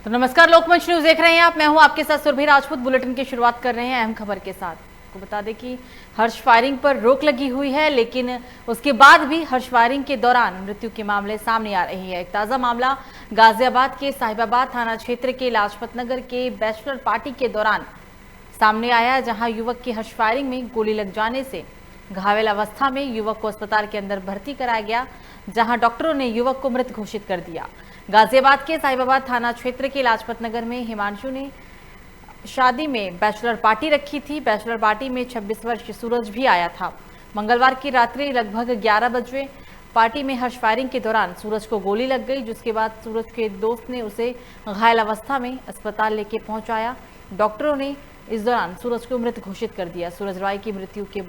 तो नमस्कार, लोकमंच न्यूज देख रहे हैं आप। मैं हूं आपके साथ सुरभि राजपूत। बुलेटिन की शुरुआत कर रहे हैं अहम खबर के साथ। आपको बता दें कि हर्ष फायरिंग पर रोक लगी हुई है, लेकिन उसके बाद भी हर्ष फायरिंग के दौरान मृत्यु के मामले सामने आ रहे हैं। एक ताजा मामला गाजियाबाद के साहिबाबाद थाना क्षेत्र के लाजपत नगर के बैचलर पार्टी के दौरान सामने आया, जहां युवक की हर्ष फायरिंग में गोली लग जाने से घायल अवस्था में युवक को अस्पताल के अंदर भर्ती कराया गया, जहां डॉक्टरों ने युवक को मृत घोषित कर दिया। गाजियाबाद के साहिबाबाद थाना क्षेत्र के लाजपत नगर में हिमांशु ने शादी में बैचलर पार्टी रखी थी। बैचलर पार्टी में 26 वर्षीय सूरज भी आया था। मंगलवार की रात्रि लगभग 11 बजे पार्टी में हर्ष फायरिंग के दौरान सूरज को गोली लग गई, जिसके बाद सूरज के दोस्त ने उसे घायल अवस्था में अस्पताल लेके पहुंचाया। डॉक्टरों ने इस दौरान सूरज को मृत घोषित कर दिया। सूरज राय की मृत्यु के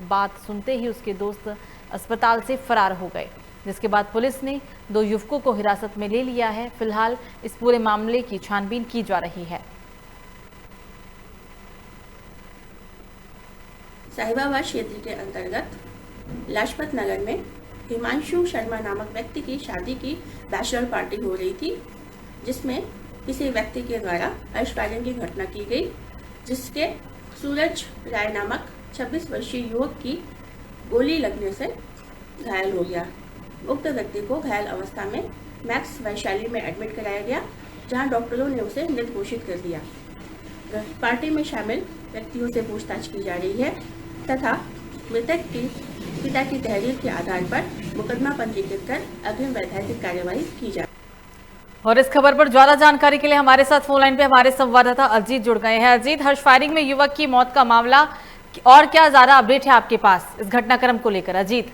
बात सुनते ही उसके दोस्त अस्पताल से फरार हो गए, जिसके बाद पुलिस ने 2 युवकों को हिरासत में ले लिया है। फिलहाल इस पूरे मामले की छानबीन की जा रही है। साहिबाबाद क्षेत्र के अंतर्गत लाजपत नगर में हिमांशु शर्मा नामक व्यक्ति की शादी की बैचलर पार्टी हो रही थी, जिसमें किसी व्यक्ति के द्वारा हर्ष फायरिंग की घटना की गई, जिसके सूरज राय नामक 26 वर्षीय युवक की गोली लगने से घायल हो गया। उक्त व्यक्ति को घायल अवस्था में मैक्स वैशाली में एडमिट कराया गया, जहां डॉक्टरों ने उसे मृत घोषित कर दिया। पार्टी में शामिल व्यक्तियों से पूछताछ की जा रही है तथा मृतक की पिता की तहरीर के आधार पर मुकदमा पंजीकृत कर अग्रिम वैधानिक कार्यवाही की जाए। और इस खबर पर ज्यादा जानकारी के लिए हमारे साथ फोन लाइन पे हमारे संवाददाता अजीत जुड़ गए हैं। अजीत, हर्ष फायरिंग में युवक की मौत का मामला और क्या ज्यादा अपडेट है आपके पास इस घटनाक्रम को लेकर? अजीत,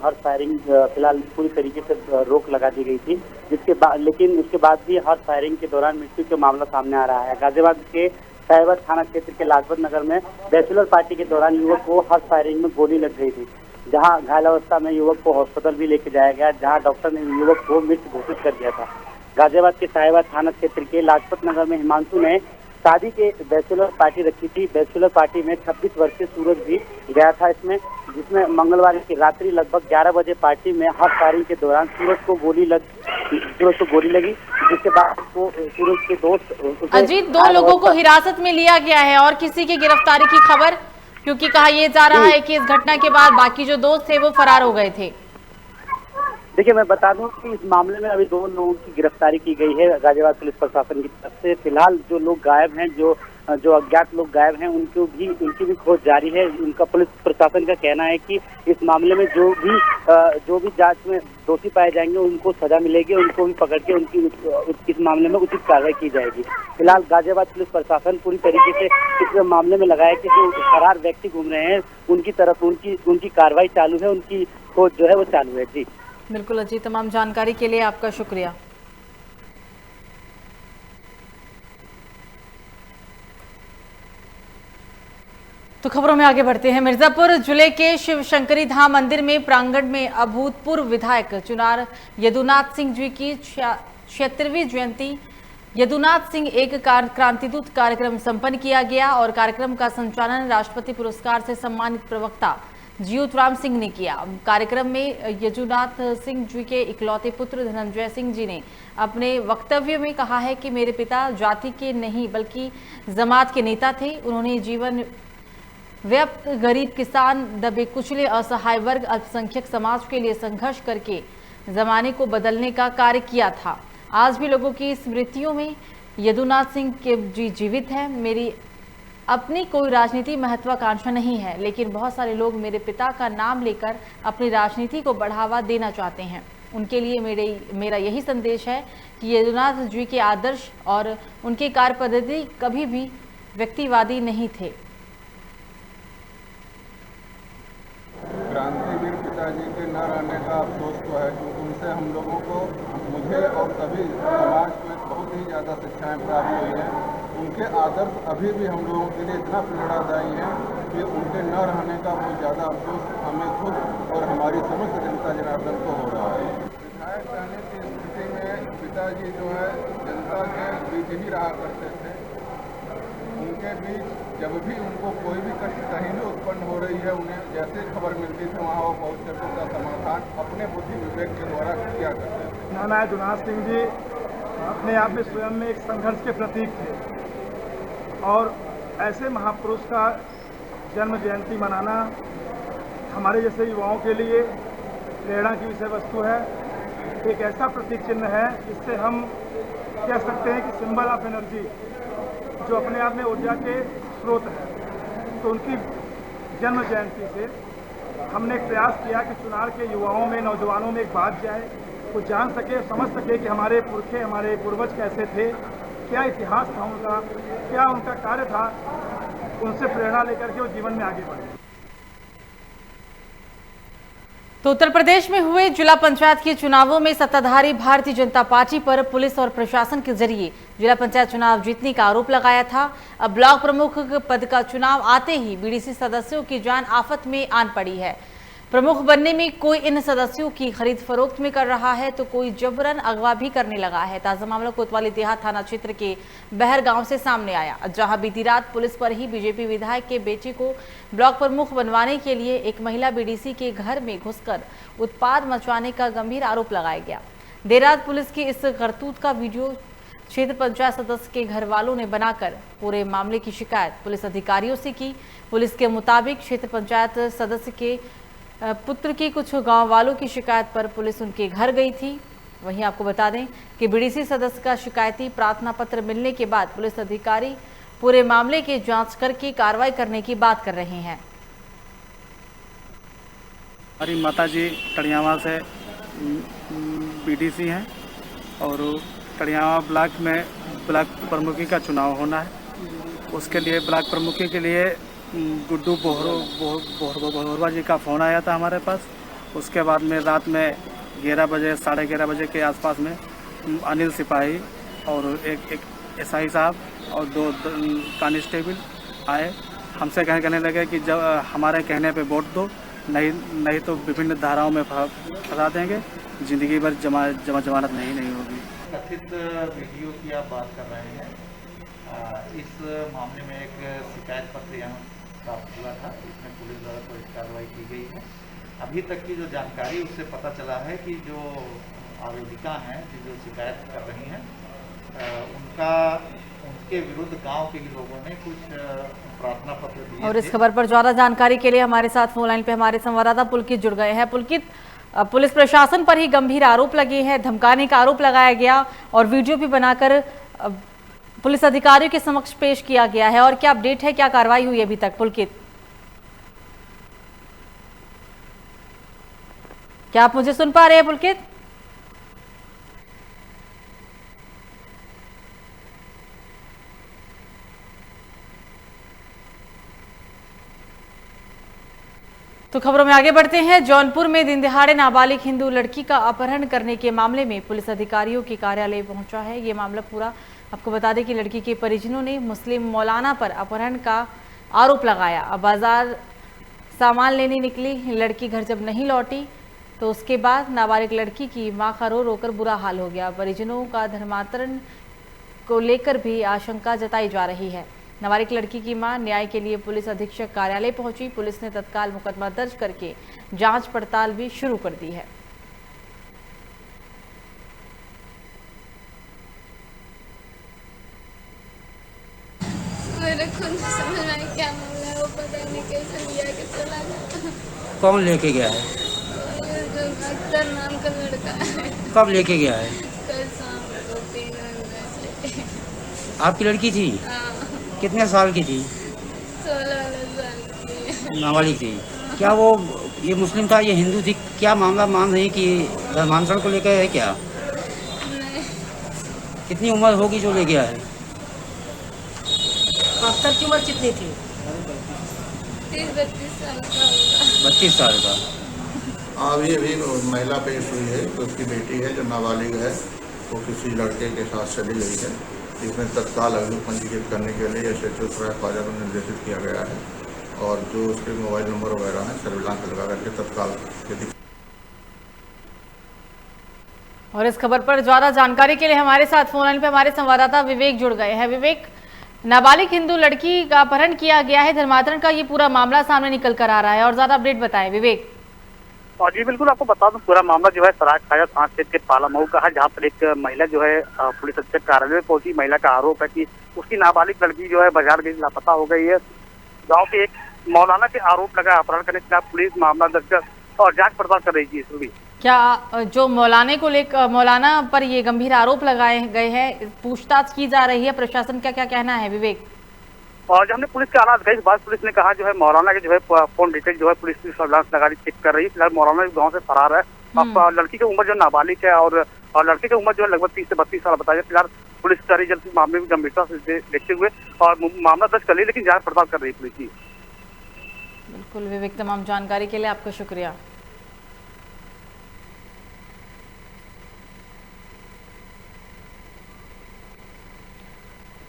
हर्ष फायरिंग फिलहाल पूरी तरीके से रोक लगा दी गई थी, जिसके बाद लेकिन उसके बाद भी हर्ष फायरिंग के दौरान मृत्यु का मामला सामने आ रहा है। गाजियाबाद के साहिबाबाद थाना क्षेत्र के लाजपत नगर में बैचलर पार्टी के दौरान युवक को हर्ष फायरिंग में गोली लग गई थी, जहां घायल अवस्था में युवक को अस्पताल भी लेके जाया गया, जहां डॉक्टर ने युवक को मृत घोषित कर दिया था। गाजियाबाद के साहिबाबाद थाना क्षेत्र के लाजपत नगर में हिमांशु ने शादी के बैचलर पार्टी रखी थी। बैचलर पार्टी में 26 वर्षीय सूरज भी गया था इसमें, जिसमें मंगलवार की रात्रि लगभग 11 बजे पार्टी में हर्ष फायरिंग के दौरान सूरज को गोली लगी, जिसके बाद वो सूरज के दोस्त अजीत, 2 लोगों को हिरासत में लिया गया है और किसी की गिरफ्तारी की खबर, क्योंकि कहा यह जा रहा है कि इस घटना के बाद बाकी जो दोस्त थे वो फरार हो गए थे। देखिए, मैं बता दूं कि इस मामले में अभी 2 लोगों की गिरफ्तारी की गई है गाजियाबाद पुलिस प्रशासन की तरफ से। फिलहाल जो लोग गायब हैं, जो अज्ञात लोग गायब हैं, उनकी भी खोज जारी है। उनका पुलिस प्रशासन का कहना है कि इस मामले में जो भी जांच में दोषी पाए जाएंगे उनको सजा मिलेगी, उनको भी पकड़ के इस मामले में उचित कार्रवाई की जाएगी। फिलहाल गाजियाबाद पुलिस प्रशासन पूरी तरीके से इस मामले में लगा है कि जो फरार व्यक्ति घूम रहे हैं उनकी तरफ उनकी कार्रवाई चालू है, उनकी खोज जो है वो चालू है। जी बिल्कुल अजीत, तमाम जानकारी के लिए आपका शुक्रिया। तो खबरों में आगे बढ़ते हैं। मिर्जापुर जिले के शिव शंकरी धाम मंदिर में प्रांगण में अभूतपूर्व विधायक चुनार यदुनाथ सिंह जी की 76वीं जयंती यदुनाथ सिंह एक क्रांतिदूत कार्यक्रम संपन्न किया गया और कार्यक्रम का संचालन राष्ट्रपति पुरस्कार से सम्मानित प्रवक्ता जीवतराम सिंह ने किया। कार्यक्रम में यदुनाथ सिंह जी के इकलौते पुत्र धनंजय सिंह जी ने अपने वक्तव्य में कहा है कि मेरे पिता जाति के नहीं बल्कि जमात के नेता थे। उन्होंने जीवन व्यक्त गरीब, किसान, दबे कुचले, असहाय वर्ग, अल्पसंख्यक समाज के लिए संघर्ष करके जमाने को बदलने का कार्य किया था। आज भी लोगों की स्मृतियों में यदुनाथ सिंह के जी जीवित है। मेरी अपनी कोई राजनीति महत्वाकांक्षा नहीं है, लेकिन बहुत सारे लोग मेरे पिता का नाम लेकर अपनी राजनीति को बढ़ावा देना चाहते हैं। उनके लिए मेरा यही संदेश है कि यदुनाथ जी के आदर्श और उनकी कार्य पद्धति कभी भी व्यक्तिवादी नहीं थे। क्रांतिवीर पिताजी के न रहने का अफसोस तो है, क्योंकि उनसे हम लोगों को, मुझे और सभी समाज को बहुत ही ज़्यादा शिक्षाएं प्राप्त हुई हैं। उनके आदर्श अभी भी हम लोगों के लिए इतना प्रेरणादायी हैं कि उनके न रहने का बहुत ज़्यादा अफसोस हमें खुद और हमारी समस्त जनता जनार्दन को हो रहा है। विधायक रहने की स्थिति में पिताजी जो है जनता के बीच ही रहा करते थे। उनके बीच जब भी उनको कोई भी कष्ट कहीं भी उत्पन्न हो रही है, उन्हें जैसे खबर मिलती थी वहाँ वो पहुँच कर उसका समाधान अपने बुद्धि विवेक के द्वारा किया करते थे। नाना जुनार सिंह जी अपने आप में स्वयं में एक संघर्ष के प्रतीक थे और ऐसे महापुरुष का जन्म जयंती मनाना हमारे जैसे युवाओं के लिए प्रेरणा की विषय वस्तु है। एक ऐसा प्रतीक चिन्ह है जिससे हम कह सकते हैं कि सिंबल ऑफ एनर्जी, जो अपने आप में ऊर्जा के स्रोत है। तो उनकी जन्म जयंती से हमने एक प्रयास किया कि चुनार के युवाओं में, नौजवानों में एक बात जाए, वो जान सके, समझ सके कि हमारे पुरखे, हमारे पूर्वज कैसे थे, क्या इतिहास था उनका, क्या उनका कार्य था, उनसे प्रेरणा लेकर के वो जीवन में आगे बढ़े। तो उत्तर प्रदेश में हुए जिला पंचायत के चुनावों में सत्ताधारी भारतीय जनता पार्टी पर पुलिस और प्रशासन के जरिए जिला पंचायत चुनाव जीतने का आरोप लगाया था। अब ब्लॉक प्रमुख पद का चुनाव आते ही बीडीसी सदस्यों की जान आफत में आन पड़ी है। प्रमुख बनने में कोई इन सदस्यों की खरीद फरोख्त में कर रहा है तो कोई जबरन अगवा भी करने लगा है। ताजा मामला कोतवाली देहात थाना क्षेत्र के बहर गांव से सामने आया, जहां बीती रात पुलिस पर ही बीजेपी विधायक के बेटे को ब्लॉक प्रमुख बनवाने के लिए एक महिला बीडीसी के घर में घुसकर उत्पात मचवाने का गंभीर आरोप लगाया गया। देर रात पुलिस की इस करतूत का वीडियो क्षेत्र पंचायत सदस्य के घर वालों ने बनाकर पूरे मामले की शिकायत पुलिस अधिकारियों से की। पुलिस के मुताबिक क्षेत्र पंचायत सदस्य के पुत्र की कुछ गांव वालों की शिकायत पर पुलिस उनके घर गई थी। वहीं आपको बता दें कि बीडीसी सदस्य का शिकायती प्रार्थना पत्र मिलने के बाद पुलिस अधिकारी पूरे मामले की जांच करके कार्रवाई करने की बात कर रहे हैं। हमारी माताजी टड़ियावा से बीडीसी हैं और टड़ियावा ब्लॉक में ब्लॉक प्रमुखी का चुनाव होना है। उसके लिए ब्लॉक प्रमुखी के लिए गुड्डू बोहरवा जी का फ़ोन आया था हमारे पास। उसके बाद में रात में 11 बजे 11:30 बजे के आसपास में अनिल सिपाही और एक एसआई साहब और 2 कांस्टेबल आए। हमसे कहने लगे कि जब हमारे कहने पे वोट दो, नहीं तो विभिन्न धाराओं में फंसा देंगे, ज़िंदगी भर जमानत नहीं होगी। कथित वीडियो की आप बात कर रहे हैं। इस मामले में एक शिकायत पत्र यहाँ प्राप्त हुआ था, इसमें पुलिस द्वारा कोई कार्रवाई की गई है। अभी तक की जो जानकारी उससे पता चला है कि जो आवेदिका हैं, जो शिकायत कर रही हैं, उनके विरुद्ध गांव के लोगों ने कुछ प्रार्थना पत्र दिए। और इस खबर पर ज्यादा जानकारी के लिए हमारे साथ फोन लाइन पे हमारे संवाददाता पुलकित जुड़ गए हैं। पुलकित, पुलिस प्रशासन पर ही गंभीर आरोप लगे हैं, धमकाने का आरोप लगाया गया और वीडियो भी बनाकर पुलिस अधिकारियों के समक्ष पेश किया गया है, और क्या अपडेट है, क्या कार्रवाई हुई अभी तक? पुलकित, क्या आप मुझे सुन पा रहे हैं? पुलकित, तो खबरों में आगे बढ़ते हैं। जौनपुर में दिन दहाड़े नाबालिग हिंदू लड़की का अपहरण करने के मामले में पुलिस अधिकारियों के कार्यालय पहुंचा है। ये मामला पूरा आपको बता दें कि लड़की के परिजनों ने मुस्लिम मौलाना पर अपहरण का आरोप लगाया। अब बाजार सामान लेने निकली लड़की घर जब नहीं लौटी तो उसके बाद नाबालिग लड़की की मां का रो रोकर बुरा हाल हो गया। परिजनों का धर्मांतरण को लेकर भी आशंका जताई जा रही है। नाबालिग लड़की की मां न्याय के लिए पुलिस अधीक्षक कार्यालय पहुंची। पुलिस ने तत्काल मुकदमा दर्ज करके जांच पड़ताल भी शुरू कर दी है। मेरे खुद समझ में आई क्या मामला है, वो पता नहीं कैसे लिया के चला गया। कौन लेके गया है? ये जो अख्तर नाम का लड़का है। कब लेके गया है? कल शाम को 3 बजे। आपकी लड़की थी? हाँ। कितने साल की थी? 16 साल की। नाबालिग थी। क्या वो ये मुस्लिम था, ये हिंदू थी? क्या मामला मान रही कि धर्मांतरण को लेकर है क्या? नहीं। कितनी उम्र होगी जो ले गया है? अख्तर की उम्र कितनी थी? 30-32 साल का होगा। 32 साल का। अभी महिला पेश हुई है, तो उसकी बेटी है जो नाबालिग है, वो किसी लड़के के साथ चली गई है। इसमें तत्काल अभियोग पंजीकृत करने के लिए SHO सराय ख्वाजा को निर्देशित किया गया है और जो उसके मोबाइल नंबर वगैरह हैं सर्विलांस लगा करके तत्काल यदि। और इस खबर पर ज्यादा जानकारी के लिए हमारे साथ फोन लाइन पे हमारे संवाददाता विवेक जुड़ गए हैं। विवेक, नाबालिग हिंदू लड़की का अपहरण किया गया है, धर्मांतरण का ये पूरा मामला सामने निकल कर आ रहा है और ज्यादा अपडेट बताएं विवेक। और जी बिल्कुल, आपको बता दूं पूरा मामला जो है सराय खाया थाना क्षेत्र के पालामऊ का है, जहाँ पर एक महिला जो है पुलिस अधीक्षक कार्यालय में पहुंची। महिला का आरोप है कि उसकी नाबालिग लड़की जो है बाजार गई, लापता हो गई है। गांव के एक मौलाना के आरोप लगा अपहरण करने के खिलाफ पुलिस मामला दर्ज कर और जांच पड़ताल कर रही थी। क्या जो मौलाना पर ये गंभीर आरोप लगाए गए हैं, पूछताछ की जा रही है, प्रशासन का क्या कहना है विवेक? और जब हमने पुलिस के आलात गए, बाद पुलिस ने कहा जो है मौलाना के जो है फोन डिटेल जो है पुलिस की सर्विलांस लगा चेक कर रही है। फिलहाल मौलाना गाँव से फरार है। अब लड़की की उम्र जो नाबालिग है और लड़के की उम्र जो है लगभग 30 से 32 साल बताया। फिलहाल पुलिस कर जल्द इस मामले में गंभीरता से देखते हुए और मामला दर्ज कर ली, लेकिन जांच पड़ताल कर रही है पुलिस की। बिल्कुल विवेक, तमाम जानकारी के लिए आपका शुक्रिया।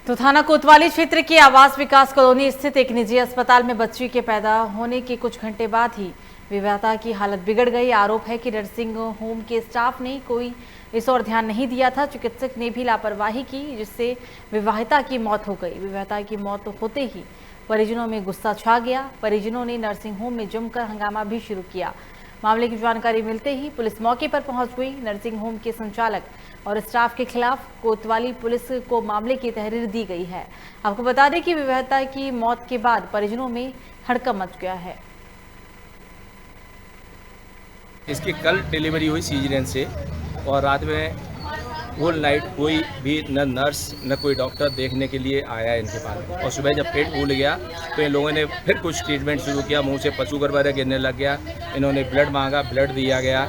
तो थाना कोतवाली क्षेत्र के आवास विकास कॉलोनी स्थित एक निजी अस्पताल में बच्ची के पैदा होने के कुछ घंटे बाद ही विवाहिता की हालत बिगड़ गई। आरोप है कि नर्सिंग होम के स्टाफ ने कोई इस ओर ध्यान नहीं दिया था। चिकित्सक ने भी लापरवाही की, जिससे विवाहिता की मौत हो गई। विवाहिता की मौत होते ही परिजनों में गुस्सा छा गया। परिजनों ने नर्सिंग होम में जमकर हंगामा भी शुरू किया। मामले की जानकारी मिलते ही पुलिस मौके पर पहुंच गई। नर्सिंग होम के संचालक और स्टाफ के खिलाफ कोतवाली पुलिस को मामले की तहरीर दी गई है। आपको बता दें कि विवाहिता की मौत के बाद परिजनों में हड़कंप मच गया है। इसकी कल डिलीवरी हुई सीजरियन से और रात में होल नाइट कोई भी न नर्स न कोई डॉक्टर देखने के लिए आया इनके पास। और सुबह जब पेट फूल गया तो इन लोगों ने फिर कुछ ट्रीटमेंट शुरू किया। मुंह से पशु गर्भर गिरने लग गया। इन्होंने ब्लड मांगा, ब्लड दिया गया।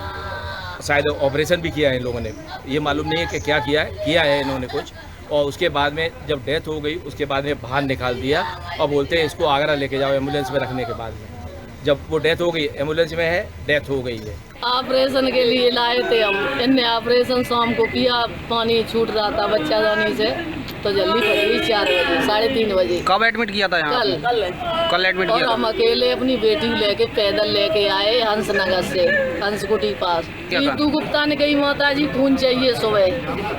शायद ऑपरेशन भी किया है इन लोगों ने, ये मालूम नहीं है कि क्या किया है इन्होंने कुछ। और उसके बाद में जब डेथ हो गई उसके बाद में बाहर निकाल दिया और बोलते हैं इसको आगरा लेके जाओ। एम्बुलेंस में रखने के बाद में जब वो डेथ हो गई, एम्बुलेंस में है, डेथ हो गई है। ऑपरेशन के लिए लाए थे हम। इनने ऑपरेशन शाम को किया, पानी छूट रहा था बच्चा जाने से, तो जल्दी पड़ी 4 बजे 3:30 बजे। कब एडमिट किया था यहाँ? कल एडमिट किया। और हम अकेले अपनी बेटी लेके पैदल लेके आए हंसनगर से, हंसकुटी पास। टीटू गुप्ता ने कही माता जी खून चाहिए सुबह,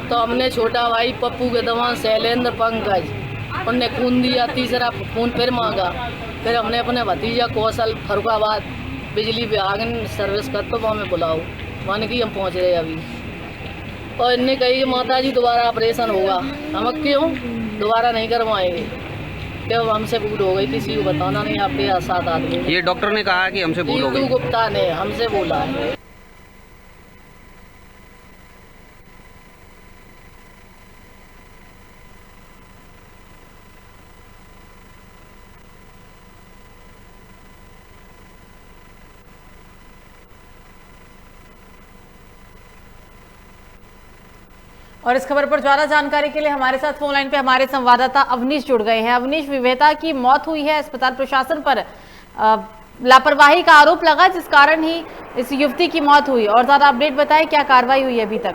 तो हमने छोटा भाई पप्पू के दवा शैलेंद्र पंकज उनने खून दिया। तीसरा खून फिर मांगा। फिर हमने अपने भतीजा कौशल फरुखाबाद बिजली विभाग सर्विस कर तो वहाँ में बुलाओ, मान की हम पहुँच रहे अभी। और इनने कही कि माता जी दोबारा ऑपरेशन होगा। हम क्यों दोबारा नहीं करवाएंगे, क्या हमसे भूल हो गई, किसी को बताना नहीं। आपके साथ आदमी ये डॉक्टर ने कहा कि हमसे भूल हो गई। गुप्ता ने हमसे बोला है। और इस खबर पर ज्यादा जानकारी के लिए हमारे साथ फोन लाइन पे हमारे संवाददाता अवनीश जुड़ गए हैं। अवनीश, विवेता की मौत हुई है, अस्पताल प्रशासन पर लापरवाही का आरोप लगा जिस कारण ही इस युवती की मौत हुई, और ज्यादा अपडेट बताएं, क्या कार्रवाई हुई है अभी तक?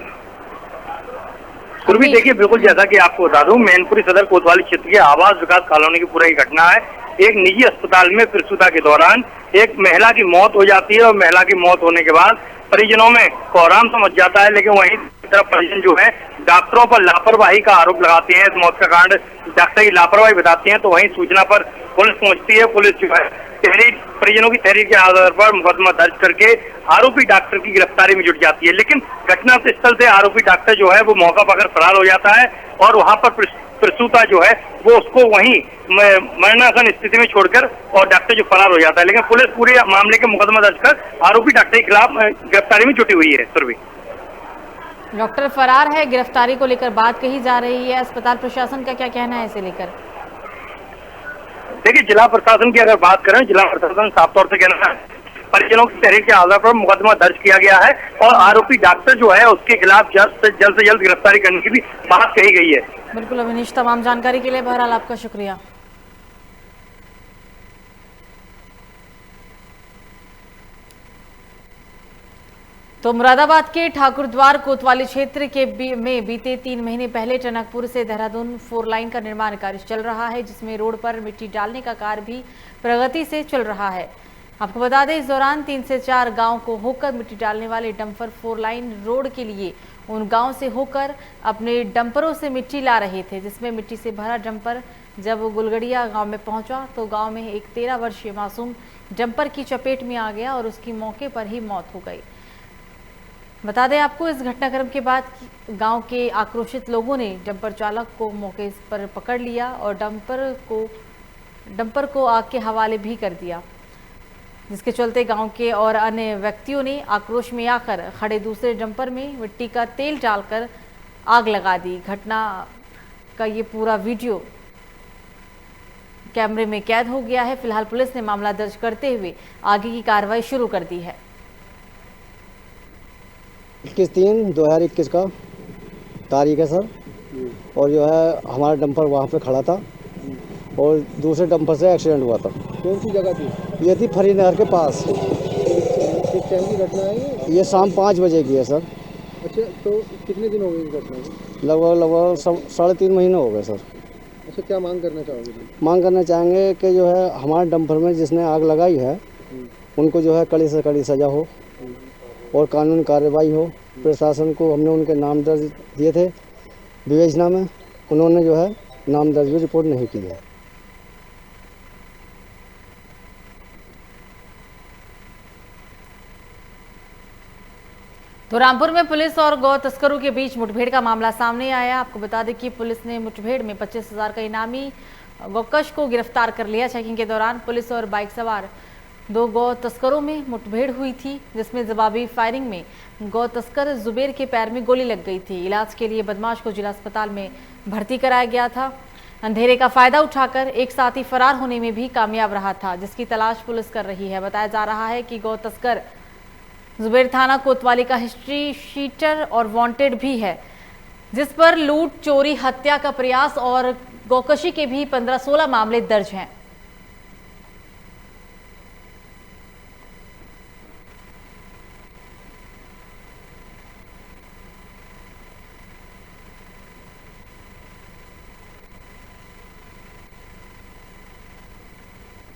पूर्वी देखिए, बिल्कुल जैसा कि आपको बता दूं, मैनपुरी सदर कोतवाली क्षेत्र के आवास विकास कॉलोनी की पूरी घटना है। एक निजी अस्पताल में प्रसूता के दौरान एक महिला की मौत हो जाती है और महिला की मौत होने के बाद परिजनों में कोहराम सा मच जाता है। लेकिन वहीं तरफ परिजन जो है डॉक्टरों पर लापरवाही का आरोप लगाते हैं। इस मौत का कारण डॉक्टर की लापरवाही बताते हैं। तो वहीं सूचना पर पुलिस पहुंचती है। पुलिस जो है परिजनों की तहरीर के आधार पर मुकदमा दर्ज करके आरोपी डॉक्टर की गिरफ्तारी में जुट जाती है। लेकिन घटना स्थल से आरोपी डॉक्टर जो है वो मौका पाकर फरार हो जाता है और वहां पर प्रसूता जो है वो उसको वहीं मरणासन स्थिति में छोड़कर और डॉक्टर जो फरार हो जाता है। लेकिन पुलिस पूरे मामले के मुकदमा दर्ज कर आरोपी डॉक्टर के खिलाफ गिरफ्तारी में जुटी हुई है। सुरभि, डॉक्टर फरार है, गिरफ्तारी को लेकर बात कही जा रही है। अस्पताल प्रशासन का क्या कहना है इसे लेकर? देखिए, जिला प्रशासन की अगर बात करें, जिला प्रशासन साफ तौर से कहना है परिजनों की तहरीर के आधार पर मुकदमा दर्ज किया गया है और आरोपी डॉक्टर जो है उसके खिलाफ जल्द से जल्द गिरफ्तारी करने की भी बात कही गई है। बिल्कुल अवनीश, तमाम जानकारी के लिए बहरहाल आपका शुक्रिया। तो मुरादाबाद के ठाकुरद्वार कोतवाली क्षेत्र के में बीते 3 महीने पहले टनकपुर से देहरादून 4 लाइन का निर्माण कार्य चल रहा है, जिसमें रोड पर मिट्टी डालने का कार्य भी प्रगति से चल रहा है। आपको बता दें, इस दौरान 3 से 4 गांव को होकर मिट्टी डालने वाले डंपर 4 लाइन रोड के लिए उन गांव से होकर अपने डंपरों से मिट्टी ला रहे थे, जिसमें मिट्टी से भरा डंपर जब गुलगड़िया गांव में पहुंचा तो गांव में एक 13 वर्षीय मासूम डंपर की चपेट में आ गया और उसकी मौके पर ही मौत हो गई। बता दें आपको, इस घटनाक्रम के बाद गांव के आक्रोशित लोगों ने डंपर चालक को मौके पर पकड़ लिया और डंपर को आग के हवाले भी कर दिया, जिसके चलते गांव के और अन्य व्यक्तियों ने आक्रोश में आकर खड़े दूसरे डंपर में मिट्टी का तेल डालकर आग लगा दी। घटना का ये पूरा वीडियो कैमरे में कैद हो गया है। फिलहाल पुलिस ने मामला दर्ज करते हुए आगे की कार्रवाई शुरू कर दी है। 21/3/2021 का तारीख है सर, और जो है हमारा डंपर वहाँ पे खड़ा था और दूसरे डंपर से एक्सीडेंट हुआ था। कौन सी जगह थी? ये थी फरी नहर के पास। किस टाइम की घटना है ये शाम 5 बजे की है सर। अच्छा, तो कितने दिन हो गए इस घटना को? लगभग 3.5 महीने हो गए सर। अच्छा, क्या मांग करना चाहोगे? मांग करना चाहेंगे कि जो है हमारे डंपर में जिसने आग लगाई है उनको जो है कड़ी से कड़ी सज़ा हो और कानूनी कार्रवाई हो। प्रशासन को हमने उनके नाम दर्ज दिए थे विवेचना में, उन्होंने जो है नाम दर्ज भी रिपोर्ट नहीं की है। तो रामपुर में पुलिस और गौ तस्करों के बीच मुठभेड़ का मामला सामने आया। आपको बता दें कि पुलिस ने मुठभेड़ में 25,000 का इनामी गौकश को गिरफ्तार कर लिया। चेकिंग के दौरान पुलिस और बाइक सवार 2 गौ तस्करों में मुठभेड़ हुई थी, जिसमें जवाबी फायरिंग में गौ तस्कर जुबेर के पैर में गोली लग गई थी। इलाज के लिए बदमाश को जिला अस्पताल में भर्ती कराया गया था। अंधेरे का फायदा उठाकर एक साथी फरार होने में भी कामयाब रहा था, जिसकी तलाश पुलिस कर रही है। बताया जा रहा है कि गौ तस्कर जुबेर थाना कोतवाली का हिस्ट्री शीटर और वांटेड भी है, जिस पर लूट, चोरी, हत्या का प्रयास और गौकशी के भी 15-16 मामले दर्ज हैं।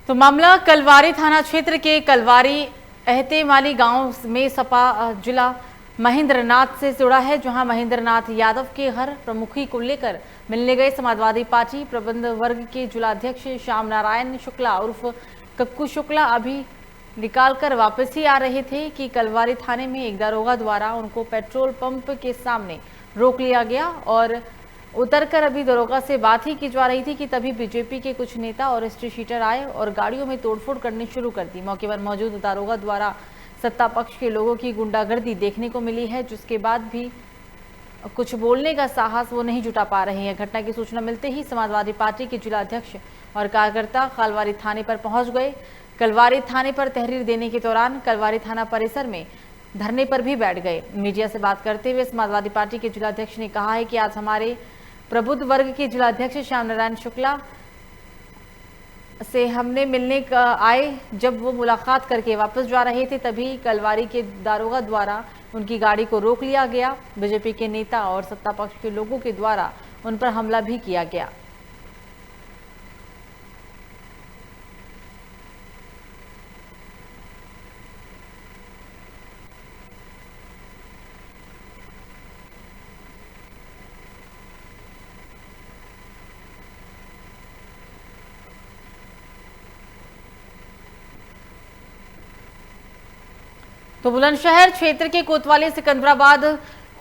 तो मामला कलवारी थाना क्षेत्र के कलवारी एहतेमाली गांव में सपा जिला महेंद्रनाथ से जुड़ा है, जहां महेंद्रनाथ यादव के हर प्रमुखी को लेकर मिलने गए समाजवादी पार्टी प्रबंध वर्ग के जिलाध्यक्ष श्याम नारायण शुक्ला उर्फ कक्कू शुक्ला अभी निकालकर वापस ही आ रहे थे कि कलवारी थाने में एक दारोगा द्वारा उनको पेट्रोल पंप के सामने रोक लिया गया और उतरकर अभी दरोगा से बात ही की जा रही थी कि तभी बीजेपी के कुछ नेता और हिस्ट्री शीटर आए और गाड़ियों में तोड़फोड़ करनी शुरू कर दी। मौके पर मौजूद दारोगा द्वारा सत्ता पक्ष के लोगों की गुंडागर्दी देखने को मिली है, जिसके बाद भी कुछ बोलने का साहस वो नहीं जुटा पा रहे हैं। घटना की सूचना मिलते ही समाजवादी पार्टी के जिलाध्यक्ष और कार्यकर्ता कलवारी थाने पर पहुंच गए। कलवारी थाने पर तहरीर देने के दौरान कलवारी थाना परिसर में धरने पर भी बैठ गए। मीडिया से बात करते हुए समाजवादी पार्टी के जिलाध्यक्ष ने कहा है कि आज हमारे प्रबुद्ध वर्ग के जिलाध्यक्ष श्याम नारायण शुक्ला से हमने मिलने आए, जब वो मुलाकात करके वापस जा रहे थे तभी कलवारी के दारोगा द्वारा उनकी गाड़ी को रोक लिया गया। बीजेपी के नेता और सत्ता पक्ष के लोगों के द्वारा उन पर हमला भी किया गया। तो बुलंदशहर क्षेत्र के कोतवाली सिकंदराबाद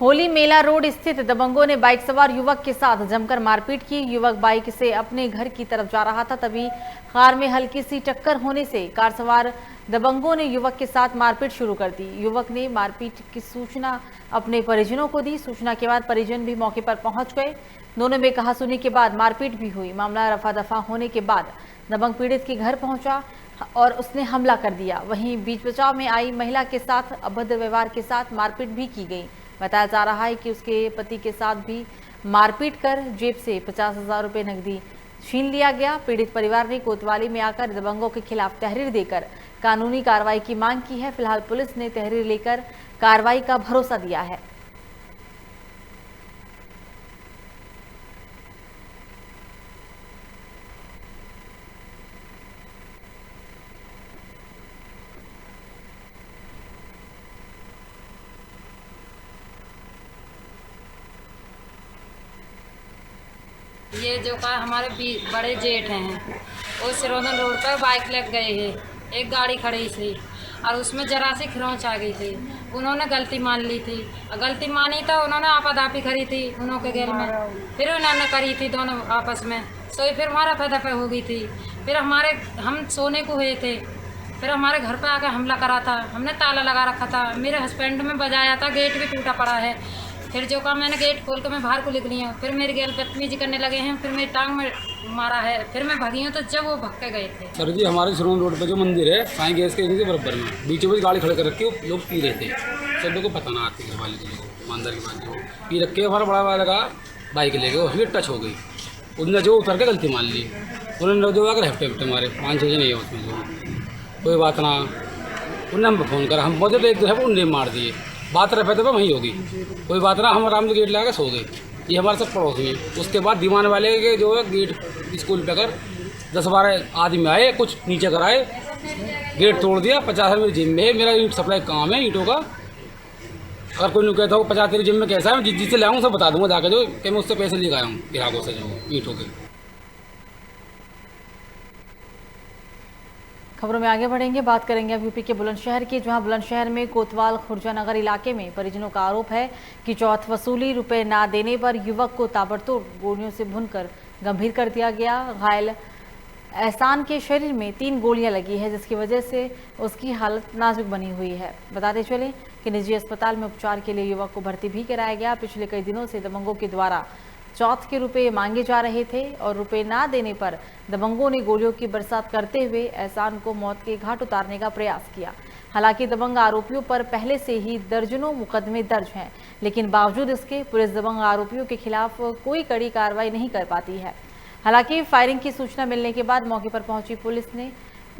होली मेला रोड स्थित दबंगों ने बाइक सवार युवक के साथ जमकर मारपीट की। युवक बाइक से अपने घर की तरफ जा रहा था, तभी कार में हल्की सी टक्कर होने से कार सवार दबंगों ने युवक के साथ मारपीट शुरू कर दी। युवक ने मारपीट की सूचना अपने परिजनों को दी। सूचना के बाद परिजन भी मौके पर पहुंच गए। दोनों में कहासुनी के बाद मारपीट भी हुई। मामला रफा दफा होने के बाद दबंग पीड़ित के घर पहुंचा और उसने हमला कर दिया। वहीं बीच बचाव में आई महिला के साथ अभद्र व्यवहार के साथ मारपीट भी की गई। बताया जा रहा है कि उसके पति के साथ भी मारपीट कर जेब से 50,000 रुपये नकदी छीन लिया गया। पीड़ित परिवार ने कोतवाली में आकर दबंगों के खिलाफ तहरीर देकर कानूनी कार्रवाई की मांग की है। फिलहाल पुलिस ने तहरीर लेकर कार्रवाई का भरोसा दिया है। ये जो का हमारे बड़े जेठ हैं वो सिरोधन रोड पर बाइक लग गए हैं, एक गाड़ी खड़ी थी और उसमें जरा सी खरोंच आ गई थी। उन्होंने गलती मान ली थी और गलती मानी तो उन्होंने आपाधापी करी थी उन्हों के गेल में, फिर उन्होंने करी थी दोनों आपस में, सो फिर हमारा फदफे हो गई थी। फिर हम सोने को हुए थे, फिर हमारे घर पे आके हमला करा था, हमने ताला लगा रखा था, मेरे हस्बैंड में बजाया था, गेट भी टूटा पड़ा है। फिर जो काम मैंने गेट खोल कर मैं बाहर को निकली हूँ, फिर मेरी गेल बदतमीजी करने लगे हैं, फिर मेरी टांग में मारा है, फिर मैं भगी हूँ तो जब वो भग के गए थे। सर जी हमारे सिरोन रोड पर जो मंदिर है साईं गैस के बराबर में बीचों बीच गाड़ी खड़े कर रखी वो लोग पी रहे थे, सब लोग को पता ना आती घर वाले के लोग ईमानदार की बात जो पी रखे हमारा बड़ा भाई लगा बाइक लेके उसमें टच हो गई, उनने जो उतर के गलती मान ली, उन्होंने जो आकर हफ्ते मारे 5-6 जने है उसमें जो कोई बात ना, उन्होंने हम फ़ोन करा हम पहुँचे तो एक तरफ उन्हें मार दिए, बात रहे थे वहीं होगी कोई बात ना, हम आराम से गेट लगा सो गए। ये हमारे सब पड़ोसी हैं। उसके बाद दीवान वाले के जो है गेट स्कूल पे कर 10-12 आदमी आए, कुछ नीचे कराए, गेट तोड़ दिया। 50 मेरी जिम में है, मेरा ईंट सप्लाई काम है ईंटों का। अगर कोई नहीं कहता हो 50 तेरी जिम में कैसा है, मैं जिससे ले आऊँ सब बता दूँगा जाकर जो कि मैं उससे पैसे लेकर आया हूँ ग्राहकों से जो ईंटों के। खबरों में आगे बढ़ेंगे, बात करेंगे अब यूपी के बुलंदशहर की, जहां बुलंदशहर में कोतवाल खुर्जा नगर इलाके में परिजनों का आरोप है कि चौथ वसूली रुपए ना देने पर युवक को ताबड़तोड़ गोलियों से भूनकर गंभीर कर दिया गया। घायल एहसान के शरीर में 3 गोलियां लगी है, जिसकी वजह से उसकी हालत नाजुक बनी हुई है। बताते चले कि निजी अस्पताल में उपचार के लिए युवक को भर्ती भी कराया गया। पिछले कई दिनों से दबंगों के द्वारा चौथ के रुपए मांगे जा रहे थे और रुपए ना देने पर दबंगों ने गोलियों की बरसात करते हुए एहसान को मौत के घाट उतारने का प्रयास किया। हालांकि दबंग आरोपियों पर पहले से ही दर्जनों मुकदमे दर्ज हैं, लेकिन बावजूद इसके पुलिस दबंग आरोपियों के खिलाफ कोई कड़ी कार्रवाई नहीं कर पाती है। हालांकि फायरिंग की सूचना मिलने के बाद मौके पर पहुंची पुलिस ने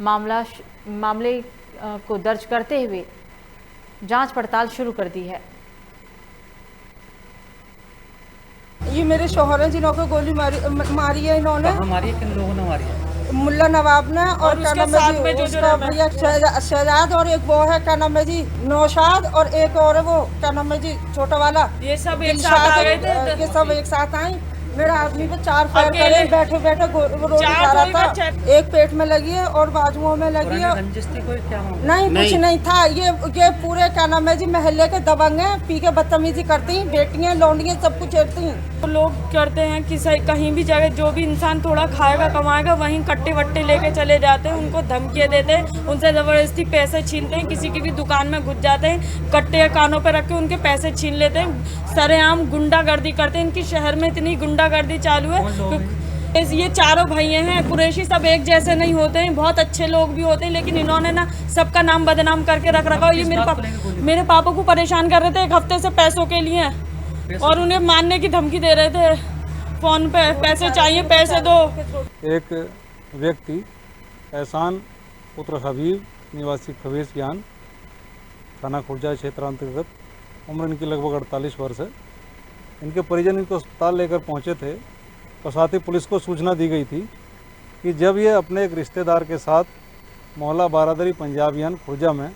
मामले को दर्ज करते हुए जांच पड़ताल शुरू कर दी है। ये मेरे शौहर हैं जिन्होंने गोली मारी है इन्होंने। मारी है, किन लोगों ने मारी है? मुल्ला नवाब ने और क्या नाम है जी उसका भैया शहजाद और एक वो है क्या नाम है जी नौशाद और एक और है वो क्या नाम है जी छोटा वाला। ये सब एक साथ आ गए थे। ये सब एक साथ आए। मेरा आदमी पे 4 फायर करे बैठे बैठे रोटी खा रहा था, एक पेट में लगी है और बाजुओं में लगी है। नहीं कुछ नहीं था। ये पूरे क्या नाम है जी महल्ले के दबंग हैं, पी के बदतमीजी करती हैं, बेटियां लौंडियां सब कुछ छेड़ती हैं। तो लोग करते हैं कि कहीं भी जगह जो भी इंसान थोड़ा खाएगा कमाएगा वहीं कट्टे वट्टे लेके चले जाते हैं, उनको धमकियाँ देते हैं, उनसे ज़बरदस्ती पैसे छीनते हैं, किसी की भी दुकान में घुस जाते हैं, कट्टे कानों पे रख के उनके पैसे छीन लेते हैं, सरेआम गुंडागर्दी करते हैं। इनकी शहर में इतनी गुंडागर्दी चालू है। ये चारों भैया हैं कुरैशी, सब एक जैसे नहीं होते हैं, बहुत अच्छे लोग भी होते हैं, लेकिन इन्होंने ना सबका नाम बदनाम करके रख रखा। ये मेरे पापा को परेशान कर रहे थे 1 हफ्ते से पैसों के लिए और उन्हें मारने की धमकी दे रहे थे, फोन पे पैसे चाहिए पैसे दो। एक व्यक्ति एहसान पुत्र हबीब निवासी खवेश ज्ञान थाना खुर्जा क्षेत्र अंतर्गत, उम्र इनकी लगभग 48 वर्ष है। इनके परिजन इनको अस्पताल लेकर पहुंचे थे और साथ ही पुलिस को सूचना दी गई थी कि जब ये अपने एक रिश्तेदार के साथ मोहल्ला बारादरी पंजाबियान खुर्जा में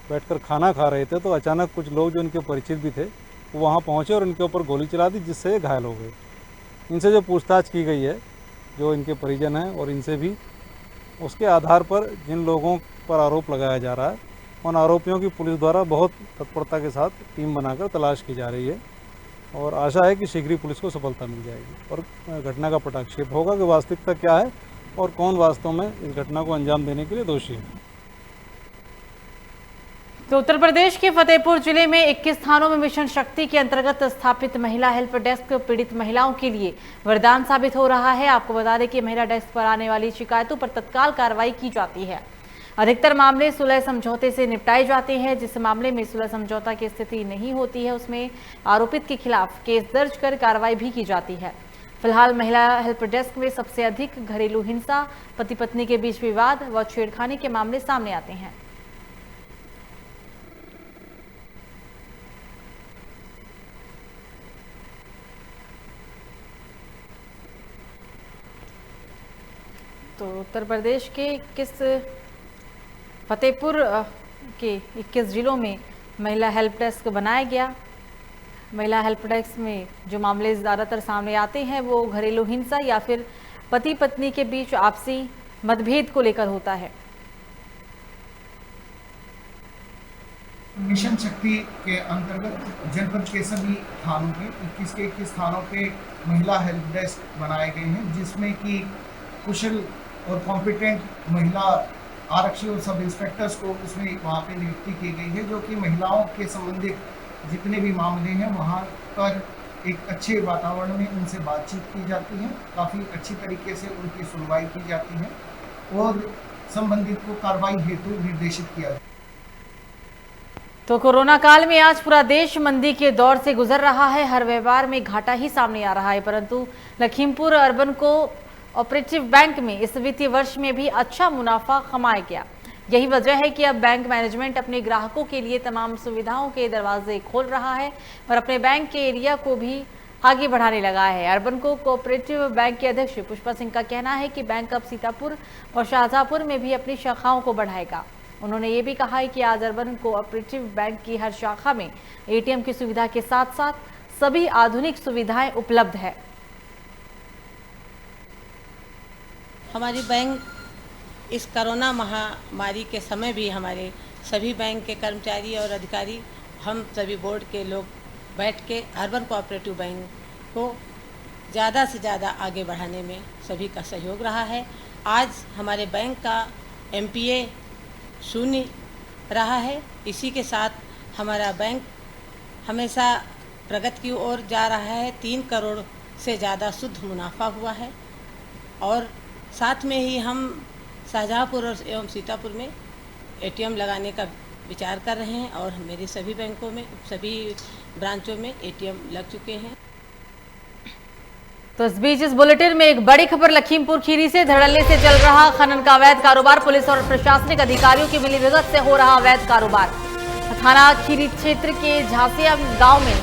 बैठकर खाना खा रहे थे तो अचानक कुछ लोग जो इनके परिचित भी थे वो वहाँ पहुँचे और इनके ऊपर गोली चला दी, जिससे ये घायल हो गए। इनसे जो पूछताछ की गई है, जो इनके परिजन हैं और इनसे भी, उसके आधार पर जिन लोगों पर आरोप लगाया जा रहा है उन आरोपियों की पुलिस द्वारा बहुत तत्परता के साथ टीम बनाकर तलाश की जा रही है और आशा है कि शीघ्र ही पुलिस को सफलता मिल जाएगी और घटना का पटाक्षेप होगा कि वास्तविकता क्या है और कौन वास्तव में इस घटना को अंजाम देने के लिए दोषी है। तो उत्तर प्रदेश के फतेहपुर जिले में 21 थानों में मिशन शक्ति के अंतर्गत स्थापित महिला हेल्प डेस्क पीड़ित महिलाओं के लिए वरदान साबित हो रहा है। आपको बता दें कि महिला डेस्क पर आने वाली शिकायतों पर तत्काल कार्रवाई की जाती है। अधिकतर मामले सुलह समझौते से निपटाए जाते हैं। जिस मामले में सुलह समझौता की स्थिति नहीं होती है उसमें आरोपित के खिलाफ केस दर्ज कर कार्रवाई भी की जाती है। फिलहाल महिला हेल्प डेस्क में सबसे अधिक घरेलू हिंसा, पति पत्नी के बीच विवाद व छेड़खानी के मामले सामने आते हैं। तो उत्तर प्रदेश के फतेहपुर के 21 जिलों में महिला हेल्प डेस्क बनाया गया। महिला हेल्प डेस्क में जो मामले ज़्यादातर सामने आते हैं वो घरेलू हिंसा या फिर पति पत्नी के बीच आपसी मतभेद को लेकर होता है। मिशन शक्ति के अंतर्गत जनपद के सभी थानों पे 21 के 21 थानों पे महिला हेल्प डेस्क बनाए गए हैं, जिसमें कि कुशल और कॉम्पिटेंट महिला आरक्षी और सब इंस्पेक्टर्स को उसमें वहाँ पे नियुक्ति की गई है, जो कि महिलाओं के संबंधित जितने भी मामले हैं वहाँ पर एक अच्छे वातावरण में उनसे बातचीत की जाती है, काफ़ी अच्छी तरीके से उनकी सुनवाई की जाती है और संबंधित को कार्रवाई हेतु निर्देशित किया जाता है। तो कोरोना काल में आज पूरा देश मंदी के दौर से गुजर रहा है। हर व्यवहार में घाटा ही सामने आ रहा है, परंतु Lakhimpur urban co operative bank में इस वित्तीय वर्ष में भी अच्छा मुनाफा कमाया गया। यही वजह है कि अब बैंक मैनेजमेंट अपने ग्राहकों के लिए तमाम सुविधाओं के दरवाजे खोल रहा है और अपने बैंक के एरिया को भी आगे बढ़ाने लगा है। अर्बन को कोऑपरेटिव बैंक के अध्यक्ष पुष्पा सिंह का कहना है कि बैंक अब सीतापुर और शाहजहांपुर में भी अपनी शाखाओं को बढ़ाएगा। उन्होंने ये भी कहा है कि आज अर्बन कोऑपरेटिव बैंक की हर शाखा में एटीएम की सुविधा के साथ साथ सभी आधुनिक सुविधाएं उपलब्ध है। हमारी बैंक इस कोरोना महामारी के समय भी हमारे सभी बैंक के कर्मचारी और अधिकारी, हम सभी बोर्ड के लोग बैठ के अर्बन कोऑपरेटिव बैंक को ज़्यादा से ज़्यादा आगे बढ़ाने में सभी का सहयोग रहा है। आज हमारे बैंक का एमपीए शून्य रहा है। इसी के साथ हमारा बैंक हमेशा प्रगति की ओर जा रहा है। 3 करोड़ से ज़्यादा शुद्ध मुनाफा हुआ है और साथ में ही हम शाहजहांपुर और एवं सीतापुर में एटीएम लगाने का विचार कर रहे हैं और मेरे सभी बैंकों में, सभी ब्रांचों में एटीएम लग चुके हैं। तो इस बीच इस बुलेटिन में एक बड़ी खबर लखीमपुर खीरी से। धड़ल्ले से चल रहा खनन का अवैध कारोबार, पुलिस और प्रशासनिक अधिकारियों की मिलीभगत से हो रहा अवैध कारोबार। थाना खीरी क्षेत्र के झांसिया गांव में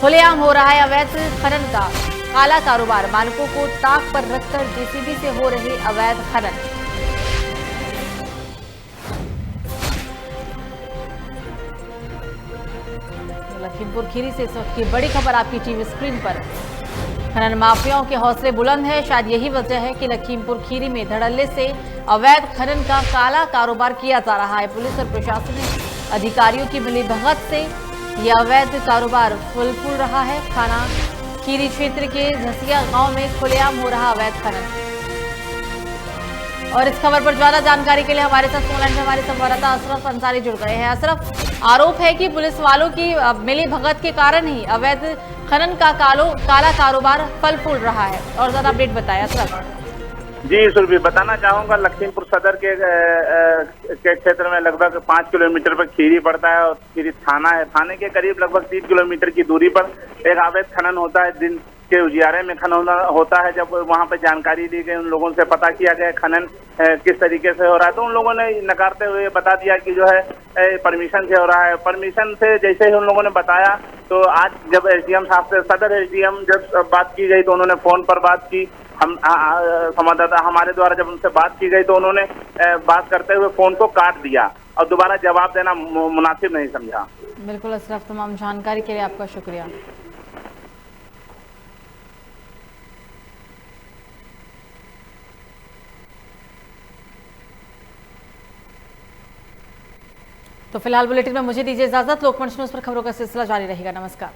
खुलेआम हो रहा है अवैध खनन का काला कारोबार। मानकों को ताक पर रखकर जेसीबी से हो रहे अवैध खनन। लखीमपुर खीरी से इस वक्त की बड़ी खबर आपकी टीवी स्क्रीन पर। खनन माफियाओं के हौसले बुलंद है। शायद यही वजह है कि लखीमपुर खीरी में धड़ल्ले से अवैध खनन का काला कारोबार किया जा रहा है। पुलिस और प्रशासनिक अधिकारियों की मिलीभगत से यह अवैध कारोबार फूल रहा है। थाना खीरी क्षेत्र के झसिया गांव में खुलेआम हो रहा अवैध खनन। और इस खबर पर ज्यादा जानकारी के लिए हमारे साथ फोन लाइन में हमारे संवाददाता अशरफ अंसारी जुड़ गए हैं। अशरफ, आरोप है कि पुलिस वालों की मिलीभगत के कारण ही अवैध खनन का काला कारोबार फल फूल रहा है, और ज्यादा अपडेट बताया अशरफ। जी सुरभि, बताना चाहूंगा लखीमपुर सदर के क्षेत्र में लगभग 5 किलोमीटर पर खीरी पड़ता है और खीरी थाना है। थाने के करीब लगभग 3 किलोमीटर की दूरी पर एक अवैध खनन होता है। दिन के उजियारे में खनन होता है। जब वहां पर जानकारी दी गई, उन लोगों से पता किया गया खनन किस तरीके से हो रहा है, तो उन लोगों ने नकारते हुए बता दिया कि जो है परमिशन से हो रहा है। परमिशन से जैसे ही उन लोगों ने बताया, तो आज जब एसडीएम साहब से, सदर एसडीएम जब बात की गई, तो उन्होंने फोन पर बात की। हम संवाददाता हमारे द्वारा जब उनसे बात की गई, तो उन्होंने बात करते हुए फोन को काट दिया और दोबारा जवाब देना मुनासिब नहीं समझा। बिल्कुल अशरफ, तमाम जानकारी के लिए आपका शुक्रिया। तो फिलहाल बुलेटिन में मुझे दीजिए इजाजत। लोकमंच न्यूज़ पर खबरों का सिलसिला जारी रहेगा। नमस्कार।